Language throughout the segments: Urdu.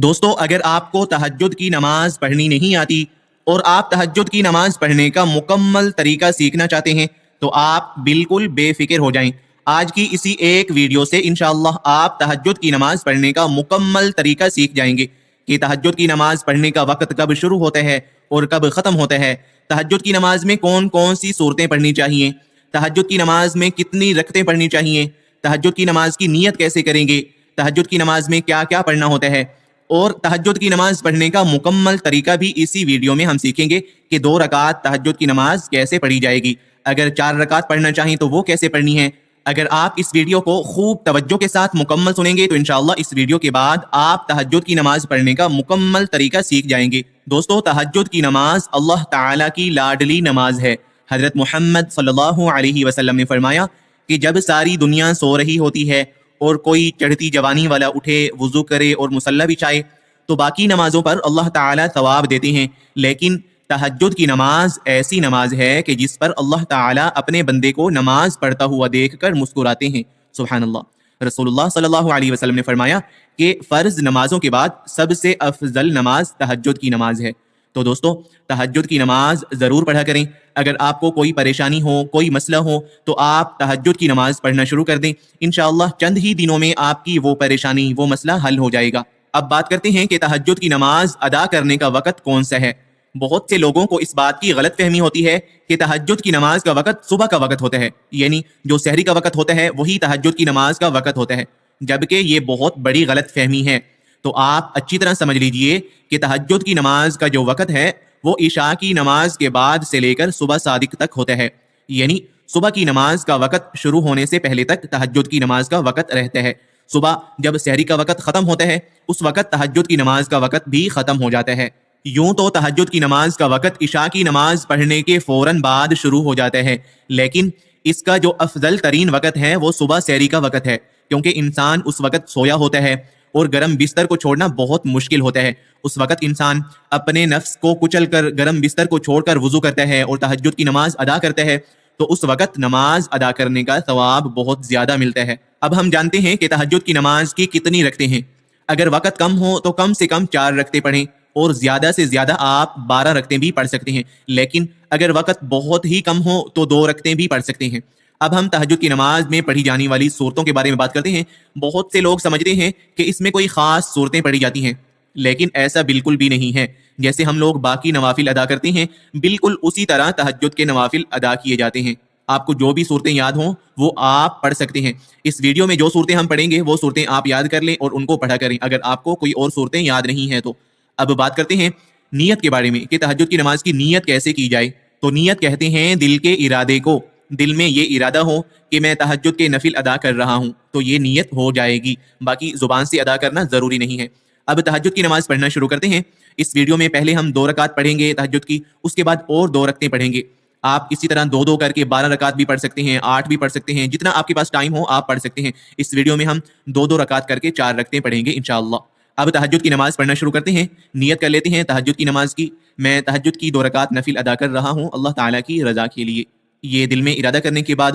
دوستو اگر آپ کو تہجد کی نماز پڑھنی نہیں آتی اور آپ تہجد کی نماز پڑھنے کا مکمل طریقہ سیکھنا چاہتے ہیں تو آپ بالکل بے فکر ہو جائیں۔ آج کی اسی ایک ویڈیو سے انشاءاللہ آپ تہجد کی نماز پڑھنے کا مکمل طریقہ سیکھ جائیں گے کہ تہجد کی نماز پڑھنے کا وقت کب شروع ہوتا ہے اور کب ختم ہوتا ہے، تہجد کی نماز میں کون کون سی صورتیں پڑھنی چاہیے، تہجد کی نماز میں کتنی رکعتیں پڑھنی چاہیے، تہجد کی نماز کی نیت کیسے کریں گے، تہجد کی نماز میں کیا کیا پڑھنا ہوتا ہے، اور تہجد کی نماز پڑھنے کا مکمل طریقہ بھی اسی ویڈیو میں ہم سیکھیں گے کہ 2 رکعت تہجد کی نماز کیسے پڑھی جائے گی، اگر 4 رکعت پڑھنا چاہیں تو وہ کیسے پڑھنی ہے۔ اگر آپ اس ویڈیو کو خوب توجہ کے ساتھ مکمل سنیں گے تو انشاءاللہ اس ویڈیو کے بعد آپ تہجد کی نماز پڑھنے کا مکمل طریقہ سیکھ جائیں گے۔ دوستو تہجد کی نماز اللہ تعالیٰ کی لاڈلی نماز ہے۔ حضرت محمد صلی اللہ علیہ وسلم نے فرمایا کہ جب ساری دنیا سو رہی ہوتی ہے اور کوئی چڑھتی جوانی والا اٹھے، وضو کرے اور مصلی بچھائے تو باقی نمازوں پر اللہ تعالیٰ ثواب دیتے ہیں، لیکن تہجد کی نماز ایسی نماز ہے کہ جس پر اللہ تعالیٰ اپنے بندے کو نماز پڑھتا ہوا دیکھ کر مسکراتے ہیں۔ سبحان اللہ۔ رسول اللہ صلی اللہ علیہ وسلم نے فرمایا کہ فرض نمازوں کے بعد سب سے افضل نماز تہجد کی نماز ہے۔ تو دوستو تہجد کی نماز ضرور پڑھا کریں۔ اگر آپ کو کوئی پریشانی ہو، کوئی مسئلہ ہو تو آپ تہجد کی نماز پڑھنا شروع کر دیں، انشاءاللہ چند ہی دنوں میں آپ کی وہ پریشانی، وہ مسئلہ حل ہو جائے گا۔ اب بات کرتے ہیں کہ تہجد کی نماز ادا کرنے کا وقت کون سا ہے۔ بہت سے لوگوں کو اس بات کی غلط فہمی ہوتی ہے کہ تہجد کی نماز کا وقت صبح کا وقت ہوتا ہے، یعنی جو سحری کا وقت ہوتا ہے وہی تہجد کی نماز کا وقت ہوتا ہے، جبکہ یہ بہت بڑی غلط فہمی ہے۔ تو آپ اچھی طرح سمجھ لیجئے کہ تہجد کی نماز کا جو وقت ہے وہ عشاء کی نماز کے بعد سے لے کر صبح صادق تک ہوتا ہے، یعنی صبح کی نماز کا وقت شروع ہونے سے پہلے تک تہجد کی نماز کا وقت رہتا ہے۔ صبح جب سحری کا وقت ختم ہوتا ہے اس وقت تہجد کی نماز کا وقت بھی ختم ہو جاتا ہے۔ یوں تو تہجد کی نماز کا وقت عشاء کی نماز پڑھنے کے فوراً بعد شروع ہو جاتا ہے، لیکن اس کا جو افضل ترین وقت ہے وہ صبح سحری کا وقت ہے، کیونکہ انسان اس وقت سویا ہوتا ہے اور گرم بستر کو چھوڑنا بہت مشکل ہوتا ہے۔ اس وقت انسان اپنے نفس کو کچل کر گرم بستر کو چھوڑ کر وضو کرتا ہے اور تہجد کی نماز ادا کرتا ہے، تو اس وقت نماز ادا کرنے کا ثواب بہت زیادہ ملتا ہے۔ اب ہم جانتے ہیں کہ تہجد کی نماز کی کتنی رکعتیں ہیں۔ اگر وقت کم ہو تو کم سے کم 4 رکعتیں پڑھیں اور زیادہ سے زیادہ آپ 12 رکعتیں بھی پڑھ سکتے ہیں، لیکن اگر وقت بہت ہی کم ہو تو 2 رکعتیں بھی پڑھ سکتے ہیں۔ اب ہم تہجد کی نماز میں پڑھی جانے والی صورتوں کے بارے میں بات کرتے ہیں۔ بہت سے لوگ سمجھتے ہیں کہ اس میں کوئی خاص صورتیں پڑھی جاتی ہیں، لیکن ایسا بالکل بھی نہیں ہے۔ جیسے ہم لوگ باقی نوافل ادا کرتے ہیں بالکل اسی طرح تہجد کے نوافل ادا کیے جاتے ہیں۔ آپ کو جو بھی صورتیں یاد ہوں وہ آپ پڑھ سکتے ہیں۔ اس ویڈیو میں جو صورتیں ہم پڑھیں گے وہ صورتیں آپ یاد کر لیں اور ان کو پڑھا کریں اگر آپ کو کوئی اور صورتیں یاد نہیں ہیں تو۔ اب بات کرتے ہیں نیت کے بارے میں کہ تہجد کی نماز کی نیت کیسے کی جائے۔ تو نیت کہتے ہیں دل کے ارادے کو۔ دل میں یہ ارادہ ہو کہ میں تہجد کے نفل ادا کر رہا ہوں تو یہ نیت ہو جائے گی، باقی زبان سے ادا کرنا ضروری نہیں ہے۔ اب تہجد کی نماز پڑھنا شروع کرتے ہیں۔ اس ویڈیو میں پہلے ہم 2 رکعت پڑھیں گے تہجد کی، اس کے بعد اور 2 رکعتیں پڑھیں گے۔ آپ اسی طرح 2 کر کے 12 رکعت بھی پڑھ سکتے ہیں، 8 بھی پڑھ سکتے ہیں، جتنا آپ کے پاس ٹائم ہو آپ پڑھ سکتے ہیں۔ اس ویڈیو میں ہم 2 رکعت کر کے 4 رکعتیں پڑھیں گے انشاءاللہ۔ اب تہجد کی نماز پڑھنا شروع کرتے ہیں۔ نیت کر لیتے ہیں تہجد کی نماز کی، میں تہجد کی 2 رکعت نفل ادا کر رہا ہوں اللہ تعالیٰ کی رضا کے لیے۔ یہ دل میں ارادہ کرنے کے بعد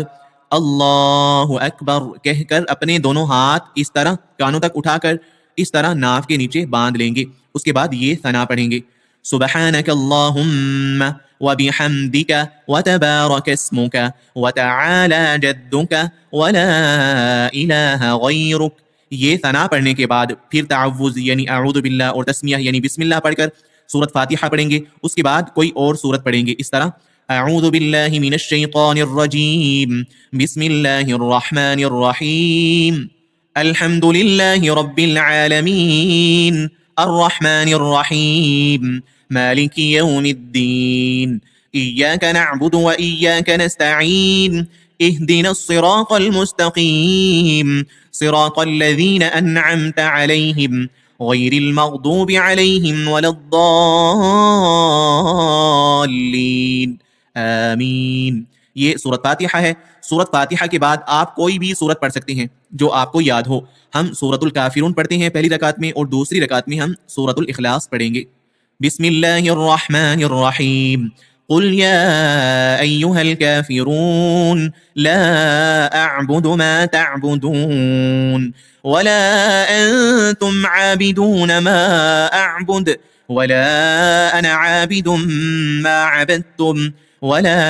اللہ اکبر کہہ کر اپنے دونوں ہاتھ اس طرح کانوں تک اٹھا کر اس طرح ناف کے نیچے باندھ لیں گے۔ اس کے بعد یہ ثنا پڑھیں گے، سبحانک اللہم وبحمدک وتبارک اسمک وتعالی جدک ولا الہ غیرک۔ یہ ثنا پڑھنے کے بعد پھر تعوذ یعنی اعوذ باللہ اور تسمیہ یعنی بسم اللہ پڑھ کر سورۃ فاتحہ پڑھیں گے۔ اس کے بعد کوئی اور سورت پڑھیں گے، اس طرح اعوذ باللہ من الشیطان الرجیم بسم اللہ الرحمن الرحیم الحمد للہ رب العالمین الرحمن الرحیم مالک یوم الدین ایاک نعبد و ایاک نستعین اهدنا الصراط المستقیم صراط الذین انعمت علیہم غیر المغضوب علیہم ولا الضالین آمین۔ یہ سورۃ فاتحہ ہے۔ سورۃ فاتحہ کے بعد آپ کوئی بھی سورت پڑھ سکتے ہیں جو آپ کو یاد ہو۔ ہم سورۃ الکافرون پڑھتے ہیں پہلی رکعت میں اور دوسری رکعت میں ہم سورۃ الاخلاص پڑھیں گے۔ بسم اللہ الرحمن الرحیم قل يا أيها الكافرون لا أعبد ما تعبدون ولا أنتم عابدون ما أعبد ولا أنا عابد ما عبدتم ولا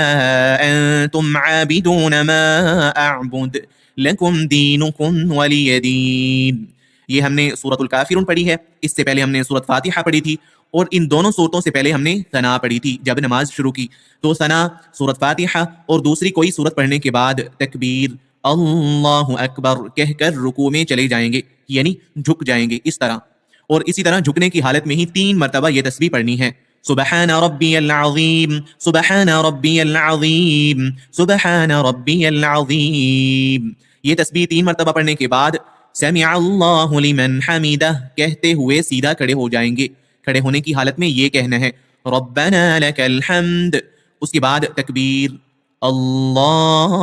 أنتم عابدون ما أعبد لكم دينكم ولي دين. یہ ہم نے سورۃ الکافرون پڑھی ہے، اس سے پہلے ہم نے سورۃ فاتحہ پڑھی تھی، اور ان دونوں صورتوں سے پہلے ہم نے ثنا پڑھی تھی جب نماز شروع کی. تو ثنا سورۃ فاتحہ اور دوسری کوئی سورت پڑھنے کے بعد تکبیر اللہ اکبر کہہ کر رکوع میں چلے جائیں گے، یعنی جھک جائیں گے اس طرح. اور اسی طرح جھکنے کی حالت میں ہی 3 مرتبہ یہ تسبیح پڑھنی ہے، سبحان ربی العظیم سبحان ربی العظیم سبحان ربی العظیم. یہ تسبیح 3 مرتبہ پڑھنے کے بعد سمع اللہ لمن حمدہ کہتے ہوئے سیدھا کھڑے ہو جائیں گے. کھڑے ہونے کی حالت میں یہ کہنا ہے ربنا لک الحمد. اس کے بعد تکبیر اللہ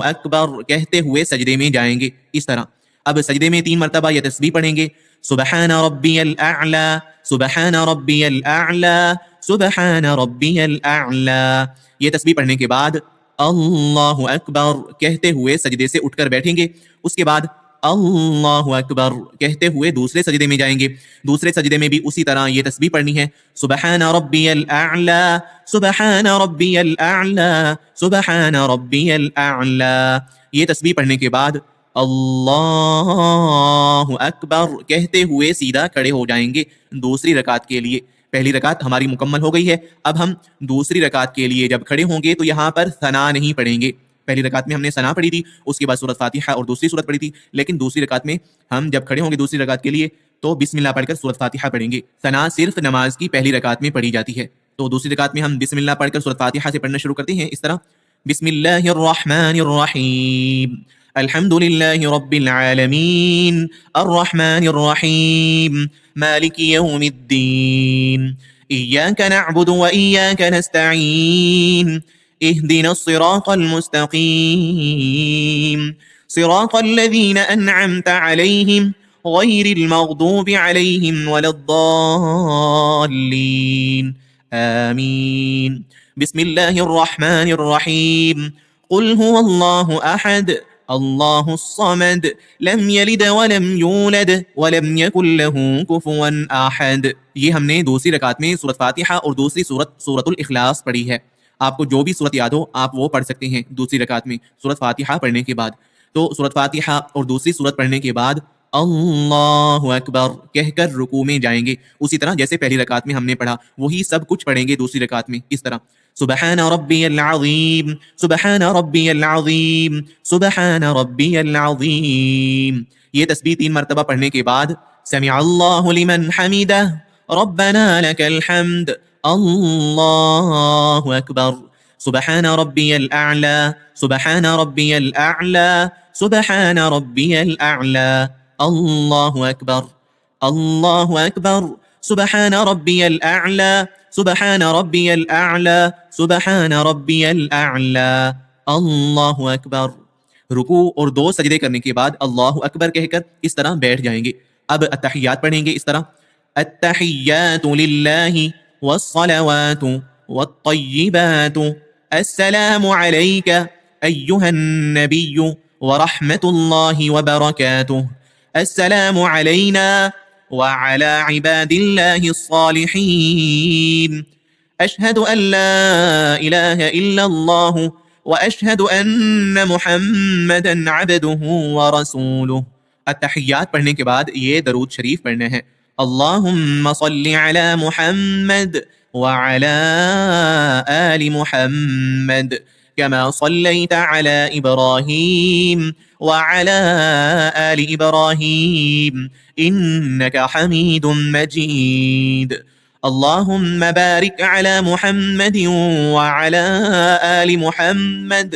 اکبر کہتے ہوئے سجدے میں جائیں گے اس طرح. اب سجدے میں 3 مرتبہ یہ تسبیح پڑھیں گے، سبحان ربی الاعلی سبحان ربی الاعلی سبحان ربی الاعلی. یہ تسبیح پڑھنے کے بعد اللہ اکبر کہتے ہوئے سجدے سے اٹھ کر بیٹھیں گے. اس کے بعد اللہ اکبر کہتے ہوئے دوسرے سجدے میں جائیں گے. دوسرے سجدے میں بھی اسی طرح یہ تسبیح پڑھنی ہے، سبحان ربی الاعلی سبحان ربی الاعلی سبحان ربی الاعلی. یہ تسبیح پڑھنے کے بعد اللہ اکبر کہتے ہوئے سیدھا کھڑے ہو جائیں گے دوسری رکعت کے لیے. پہلی رکعت ہماری مکمل ہو گئی ہے، اب ہم دوسری رکعت کے لیے جب کھڑے ہوں گے تو یہاں پر ثنا نہیں پڑھیں گے. پہلی رکعت میں ہم نے ثنا پڑھی تھی، اس کے بعد سورۃ فاتحہ اور دوسری سورت پڑھی تھی، لیکن دوسری رکعت میں ہم جب کھڑے ہوں گے دوسری رکعت کے لیے تو بسم اللہ پڑھ کر سورۃ فاتحہ پڑھیں گے. ثنا صرف نماز کی پہلی رکعت میں پڑھی جاتی ہے. تو دوسری رکعت میں ہم بسم اللہ پڑھ کر سورۃ فاتحہ سے پڑھنا شروع کرتے ہیں اس طرح، بسم اللہ الرحمن الرحیم الحمد للہ رب العالمین الرحمن الرحیم مالک یوم الدین ایاک نعبد و ایاک نستعین اهدنا الصراط المستقیم صراط الذین انعمت علیہم غیر المغضوب علیہم ولا الضالین آمین. بسم اللہ الرحمن الرحیم قل هو اللہ احد اللہ الصمد لم یلد ولم یولد ولم یکن له کفوا احد. یہ ہم نے دوسری رکعت میں سورۃ فاتحہ اور دوسری سورۃ الاخلاص پڑھی ہے. آپ کو جو بھی سورت یاد ہو آپ وہ پڑھ سکتے ہیں دوسری رکعت میں سورۃ فاتحہ پڑھنے کے بعد. تو سورۃ فاتحہ اور دوسری سورت پڑھنے کے بعد اللہ اکبر کہہ کر رکوع میں جائیں گے، اسی طرح جیسے پہلی رکعت میں ہم نے پڑھا وہی سب کچھ پڑھیں گے دوسری رکعت میں اس طرح، سبحان ربی العظیم سبحان ربی العظیم سبحان ربی العظیم. یہ تسبیح 3 مرتبہ پڑھنے کے بعد سمع اللہ لمن حمدہ ربنا لک الحمد اللہ اکبر سبحان ربی الاعلی سبحان ربی الاعلی سبحان ربی الاعلی اللہ اکبر سبحان ربی الاعلی سبحان ربی الاعلی سبحان ربی الاعلی اللہ اکبر. رکوع اور 2 سجدے کرنے کے بعد اللہ اکبر کہہ کر اس طرح بیٹھ جائیں گے. اب التحیات پڑھیں گے اس طرح، التحیات للہ والصلوات والطیبات السلام علیک ایہا النبی ورحمۃ اللہ وبرکاتہ السلام علینا وعلى عباد الله الصالحين أشهد أن لا إله إلا الله وأشهد أن محمدا عبده ورسوله. التحیات پڑھنے کے بعد یہ درود شریف پڑھنا ہے، اللهم صل على محمد وعلى آل محمد كما صليت على إبراهيم وعلى آل إبراهيم إنك حميد مجيد. اللهم بارك على محمد وعلى آل محمد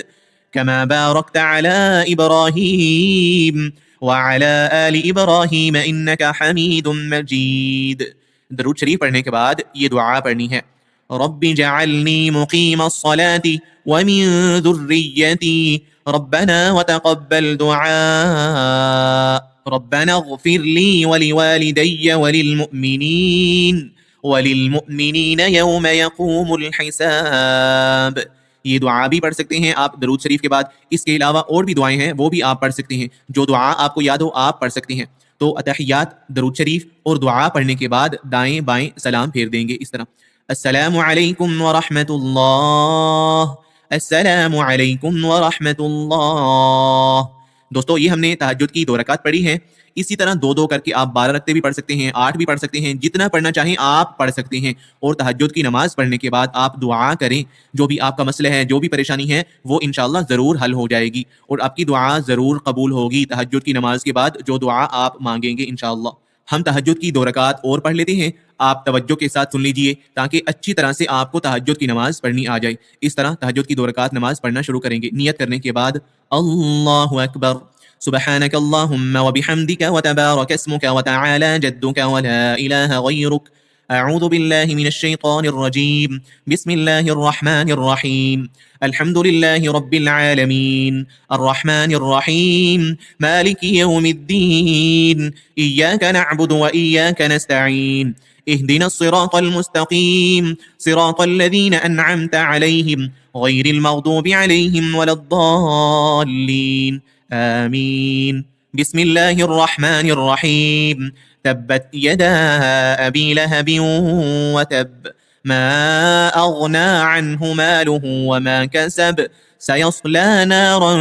كما باركت على إبراهيم وعلى آل إبراهيم إنك حميد مجيد. درود شریف پڑھنے کے بعد یہ دعا پڑھنی ہے، رب جعلنی مقیم الصلاة ومن ذریتی ربنا وتقبل دعاء ربنا اغفر لي ولوالدي وللمؤمنين وَلِلْمُؤْمِنِينَ يَوْمَ يَقُومُ الْحِسَابِ. یہ دعا بھی پڑھ سکتے ہیں آپ درود شریف کے بعد. اس کے علاوہ اور بھی دعائیں ہیں وہ بھی آپ پڑھ سکتے ہیں. جو دعا آپ کو یاد ہو آپ پڑھ سکتے ہیں. تو اتحیات، درود شریف اور دعا پڑھنے کے بعد دائیں بائیں سلام پھیر دیں گے اس طرح: السلام علیکم ورحمۃ اللہ، السلام علیکم ورحمۃ اللہ. دوستو یہ ہم نے تہجد کی 2 رکعت پڑھی ہیں. اسی طرح 2 کر کے آپ 12 رکعتیں بھی پڑھ سکتے ہیں، 8 بھی پڑھ سکتے ہیں، جتنا پڑھنا چاہیں آپ پڑھ سکتے ہیں. اور تہجد کی نماز پڑھنے کے بعد آپ دعا کریں. جو بھی آپ کا مسئلہ ہے، جو بھی پریشانی ہے، وہ انشاءاللہ ضرور حل ہو جائے گی اور آپ کی دعا ضرور قبول ہوگی تہجد کی نماز کے بعد جو دعا آپ مانگیں گے انشاءاللہ. ہم تہجد کی 2 رکعت اور پڑھ لیتے ہیں. آپ توجہ کے ساتھ سن لیجئے تاکہ اچھی طرح سے آپ کو تہجد کی نماز پڑھنی آ جائے. اس طرح تہجد کی 2 رکعت نماز پڑھنا شروع کریں گے. نیت کرنے کے بعد: اللہ اکبر، سبحانك اللهم وبحمدك وتبارك اسمك وتعالى جدك ولا إله غيرك، أعوذ بالله من الشيطان الرجيم، بسم الله الرحمن الرحيم، الحمد لله رب العالمين، الرحمن الرحيم، مالك يوم الدين، إياك نعبد وإياك نستعين، اهدنا الصراط المستقيم، صراط الذين أنعمت عليهم غير المغضوب عليهم ولا الضالين، آمين. بسم الله الرحمن الرحيم. تبت يدا أبي لهب وتب، ما أغنى عنه ماله وما كسب، سيصلى نارا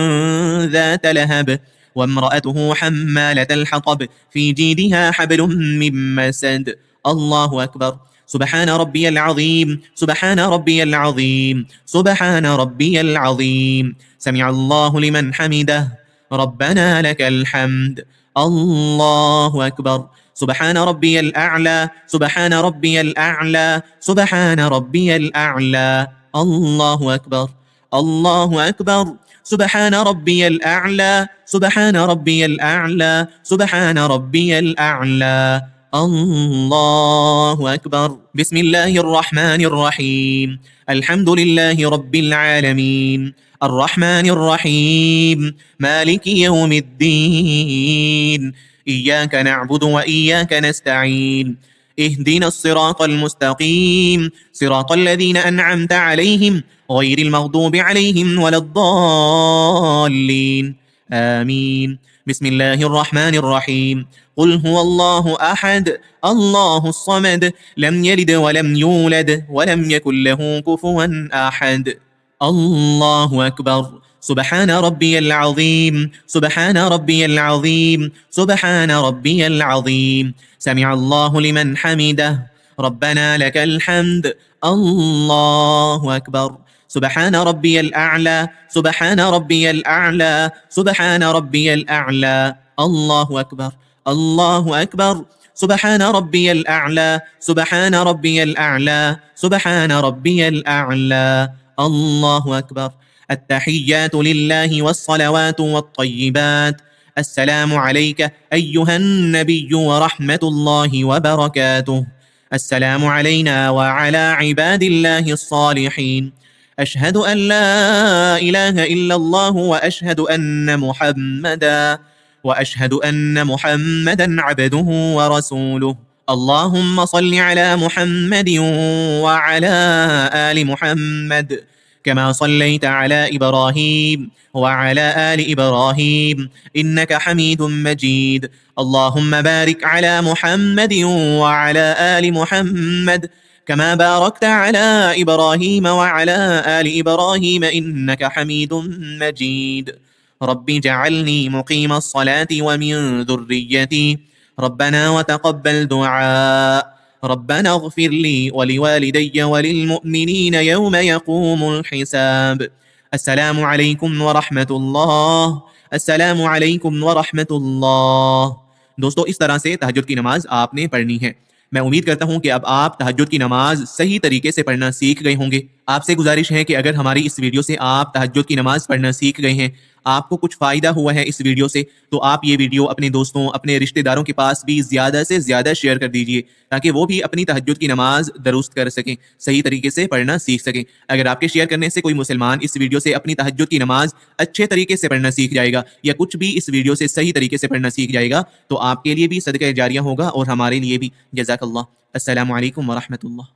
ذات لهب، وامرأته حمالة الحطب، في جيدها حبل من مسد. الله أكبر. سبحان ربي العظيم، سبحان ربي العظيم، سبحان ربي العظيم. سمع الله لمن حمده، ربنا لك الحمد. الله أكبر. سبحان ربي الأعلى، سبحان ربي الأعلى، سبحان ربي الأعلى. الله أكبر، الله أكبر. سبحان ربي الأعلى، سبحان ربي الأعلى، سبحان ربي الأعلى. الله أكبر. بسم الله الرحمن الرحيم. الحمد لله رب العالمين، الرحمن الرحيم، مالك يوم الدين، إياك نعبد وإياك نستعين، اهدنا الصراط المستقيم، صراط الذين أنعمت عليهم غير المغضوب عليهم ولا الضالين، آمين. بسم الله الرحمن الرحيم. قل هو الله أحد، الله الصمد، لم يلد ولم يولد ولم يكن له كفوا أحد. الله أكبر. سبحان ربي العظيم، سبحان ربي العظيم، سبحان ربي العظيم. سمع الله لمن حمده، ربنا لك الحمد. الله أكبر. سبحان ربي الأعلى، سبحان ربي الأعلى، سبحان ربي الأعلى. الله أكبر، الله أكبر. سبحان ربي الأعلى، سبحان ربي الأعلى، سبحان ربي الأعلى. الله أكبر. التحيات لله والصلوات والطيبات. السلام عليك أيها النبي ورحمة الله وبركاته. السلام علينا وعلى عباد الله الصالحين. أشهد أن لا إله إلا الله وأشهد أن محمدا عبده ورسوله. اللهم صل على محمد وعلى آل محمد كما صليت على إبراهيم وعلى آل إبراهيم إنك حميد مجيد. اللهم بارك على محمد وعلى آل محمد كما باركت على إبراهيم وعلى آل إبراهيم إنك حميد مجيد. رب اجعلني مقيم الصلاة ومن ذريتي، ربنا وتقبل دعاء، ربنا اغفر لي ولوالدي وللمؤمنين يوم يقوم الحساب. السلام عليكم ورحمة الله، السلام عليكم ورحمة الله. دوستو اس طرح سے تہجد کی نماز آپ نے پڑھنی ہے. میں امید کرتا ہوں کہ اب آپ تہجد کی نماز صحیح طریقے سے پڑھنا سیکھ گئے ہوں گے. آپ سے گزارش ہے کہ اگر ہماری اس ویڈیو سے آپ تہجد کی نماز پڑھنا سیکھ گئے ہیں، آپ کو کچھ فائدہ ہوا ہے اس ویڈیو سے، تو آپ یہ ویڈیو اپنے دوستوں، اپنے رشتہ داروں کے پاس بھی زیادہ سے زیادہ شیئر کر دیجئے، تاکہ وہ بھی اپنی تہجد کی نماز درست کر سکیں، صحیح طریقے سے پڑھنا سیکھ سکیں۔ اگر آپ کے شیئر کرنے سے کوئی مسلمان اس ویڈیو سے اپنی تہجد کی نماز اچھے طریقے سے پڑھنا سیکھ جائے گا، یا کچھ بھی اس ویڈیو سے صحیح طریقے سے پڑھنا سیکھ جائے گا، تو آپ کے لیے بھی صدقہ جاریہ ہوگا اور ہمارے لیے بھی۔ جزاک اللہ۔ السلام علیکم ورحمۃ اللہ۔